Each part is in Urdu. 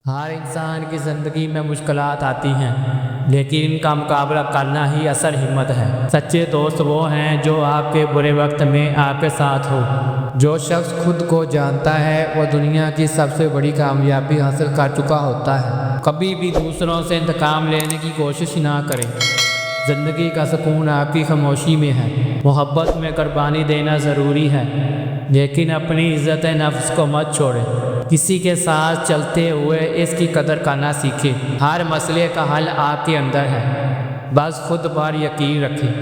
ہر انسان کی زندگی میں مشکلات آتی ہیں، لیکن ان کا مقابلہ کرنا ہی اصل ہمت ہے۔ سچے دوست وہ ہیں جو آپ کے برے وقت میں آپ کے ساتھ ہو۔ جو شخص خود کو جانتا ہے وہ دنیا کی سب سے بڑی کامیابی حاصل کر چکا ہوتا ہے۔ کبھی بھی دوسروں سے انتقام لینے کی کوشش نہ کریں۔ زندگی کا سکون آپ کی خاموشی میں ہے۔ محبت میں قربانی دینا ضروری ہے، لیکن اپنی عزت نفس کو مت چھوڑیں۔ کسی کے ساتھ چلتے ہوئے اس کی قدر کرنا سیکھیں۔ ہر مسئلے کا حل آپ کے اندر ہے، بس خود پر یقین رکھیں۔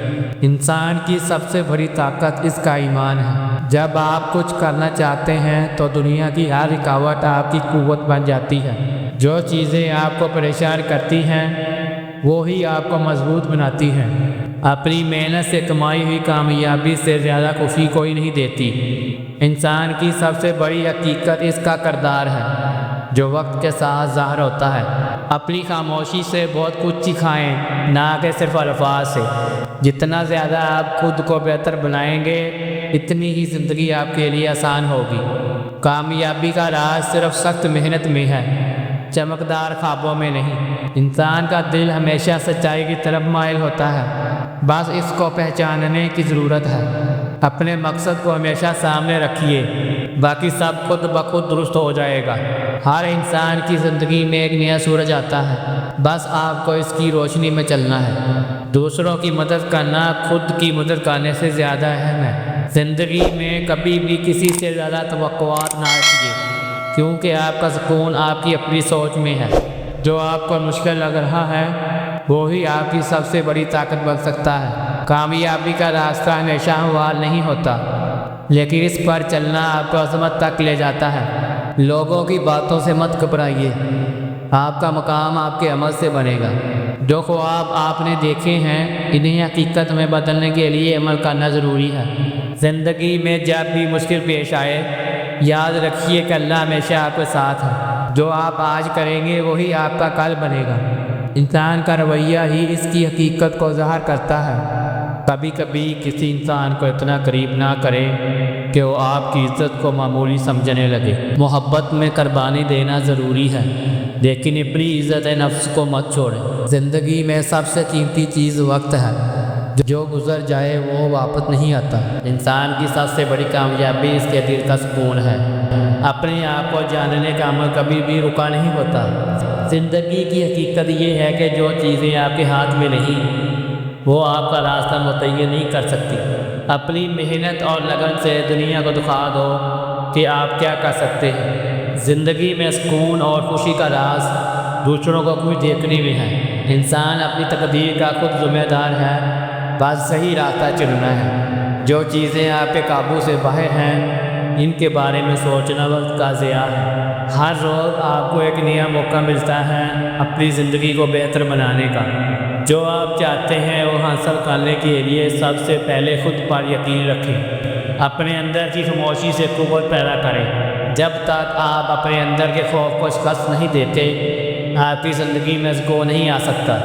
انسان کی سب سے بڑی طاقت اس کا ایمان ہے۔ جب آپ کچھ کرنا چاہتے ہیں تو دنیا کی ہر رکاوٹ آپ کی قوت بن جاتی ہے۔ جو چیزیں آپ کو پریشان کرتی ہیں وہی آپ کو مضبوط بناتی ہیں۔ اپنی محنت سے کمائی ہوئی کامیابی سے زیادہ خوشی کوئی نہیں دیتی۔ انسان کی سب سے بڑی حقیقت اس کا کردار ہے، جو وقت کے ساتھ ظاہر ہوتا ہے۔ اپنی خاموشی سے بہت کچھ سکھائیں، نہ کہ صرف الفاظ سے۔ جتنا زیادہ آپ خود کو بہتر بنائیں گے، اتنی ہی زندگی آپ کے لیے آسان ہوگی۔ کامیابی کا راز صرف سخت محنت میں ہے، چمکدار خوابوں میں نہیں۔ انسان کا دل ہمیشہ سچائی کی طرف مائل ہوتا ہے، بس اس کو پہچاننے کی ضرورت ہے۔ اپنے مقصد کو ہمیشہ سامنے رکھیے، باقی سب خود بخود درست ہو جائے گا۔ ہر انسان کی زندگی میں ایک نیا سورج آتا ہے، بس آپ کو اس کی روشنی میں چلنا ہے۔ دوسروں کی مدد کرنا خود کی مدد کرنے سے زیادہ اہم ہے۔ زندگی میں کبھی بھی کسی سے زیادہ توقعات نہ رکھیے، کیونکہ آپ کا سکون آپ کی اپنی سوچ میں ہے۔ جو آپ کو مشکل لگ رہا ہے وہی آپ کی سب سے بڑی طاقت بن سکتا ہے۔ کامیابی کا راستہ ہمیشہ ہموار نہیں ہوتا، لیکن اس پر چلنا آپ کو عظمت تک لے جاتا ہے۔ لوگوں کی باتوں سے مت گھبرائیے، آپ کا مقام آپ کے عمل سے بنے گا۔ جو خواب آپ نے دیکھے ہیں انہیں حقیقت میں بدلنے کے لیے عمل کرنا ضروری ہے۔ زندگی میں جب بھی مشکل پیش آئے، یاد رکھیے کہ اللہ ہمیشہ آپ کے ساتھ ہے۔ جو آپ آج کریں گے وہی آپ کا کل بنے گا۔ انسان کا رویہ ہی اس کی حقیقت کو ظاہر کرتا ہے۔ کبھی کبھی کسی انسان کو اتنا قریب نہ کریں کہ وہ آپ کی عزت کو معمولی سمجھنے لگے۔ محبت میں قربانی دینا ضروری ہے، لیکن اپنی عزت نفس کو مت چھوڑیں۔ زندگی میں سب سے قیمتی چیز وقت ہے، جو گزر جائے وہ واپس نہیں آتا۔ انسان کی سب سے بڑی کامیابی اس کے دل کا سکون ہے۔ اپنے آپ کو جاننے کا عمل کبھی بھی رکا نہیں ہوتا۔ زندگی کی حقیقت یہ ہے کہ جو چیزیں آپ کے ہاتھ میں نہیں وہ آپ کا راستہ متعین نہیں کر سکتی۔ اپنی محنت اور لگن سے دنیا کو دکھا دو کہ آپ کیا کر سکتے ہیں۔ زندگی میں سکون اور خوشی کا راز دوسروں کو کچھ دیکھنے میں ہے۔ انسان اپنی تقدیر کا خود ذمہ دار ہے، بس صحیح راستہ چننا ہے۔ جو چیزیں آپ کے قابو سے باہر ہیں ان کے بارے میں سوچنا وقت کا ضیاع ہے۔ ہر روز آپ کو ایک نیا موقع ملتا ہے اپنی زندگی کو بہتر بنانے کا۔ جو آپ چاہتے ہیں وہ حاصل کرنے کے لیے سب سے پہلے خود پر یقین رکھیں۔ اپنے اندر کی خاموشی سے قوت پیدا کریں۔ جب تک آپ اپنے اندر کے خوف کو شکست نہیں دیتے، آپ کی زندگی میں سکون نہیں آ سکتا۔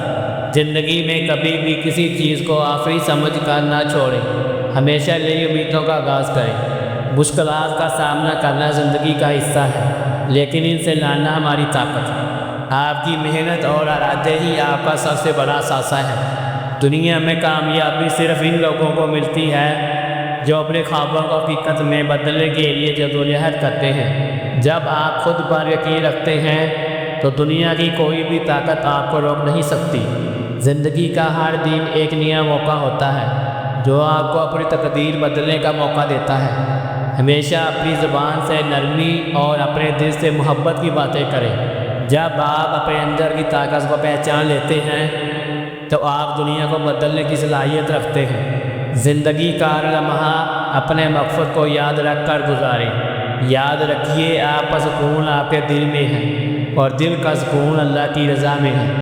زندگی میں کبھی بھی کسی چیز کو آخری سمجھ کر نہ چھوڑیں، ہمیشہ نئی امیدوں کا آغاز کریں۔ مشکلات کا سامنا کرنا زندگی کا حصہ ہے، لیکن ان سے لڑنا ہماری طاقت ہے۔ آپ کی محنت اور ارادے ہی آپ کا سب سے بڑا اثاثہ ہے۔ دنیا میں کامیابی صرف ان لوگوں کو ملتی ہے جو اپنے خوابوں کو حقیقت میں بدلنے کے لیے جدوجہد کرتے ہیں۔ جب آپ خود پر یقین رکھتے ہیں تو دنیا کی کوئی بھی طاقت آپ کو روک نہیں سکتی۔ زندگی کا ہر دن ایک نیا موقع ہوتا ہے جو آپ کو اپنی تقدیر بدلنے کا موقع دیتا ہے۔ ہمیشہ اپنی زبان سے نرمی اور اپنے دل سے محبت کی باتیں کریں۔ جب آپ اپنے اندر کی طاقت کو پہچان لیتے ہیں تو آپ دنیا کو بدلنے کی صلاحیت رکھتے ہیں۔ زندگی کا ہر لمحہ اپنے مقصد کو یاد رکھ کر گزاریں۔ یاد رکھیے آپ کا سکون آپ کے دل میں ہے، اور دل کا سکون اللہ کی رضا میں ہے۔